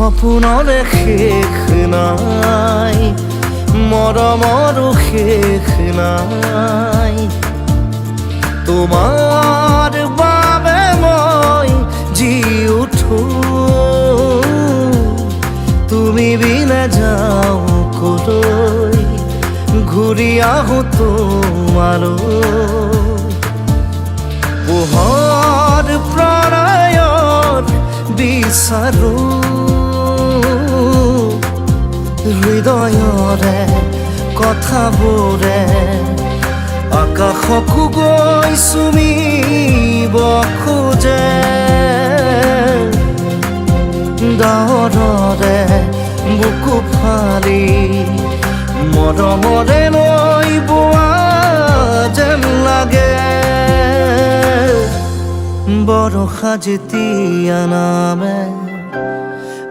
সপোনৰে শেষ নাই, মৰমৰো শেষ নাই। তোমাৰ বাবে মই জি উঠো, তুমি বিনা যাওঁ কলৈ, ঘূৰি আহো তোমালৈ। পোহৰ প্ৰণয়ৰ বিচাৰো, হৃদয়ৰে কথাবোৰে আকাশকো গৈ চুমিব খোজে। ডাৱৰৰে বুকু ফালি মৰমৰে লৈ বোৱা যেন লাগে। বৰষা যেতিয়া নামে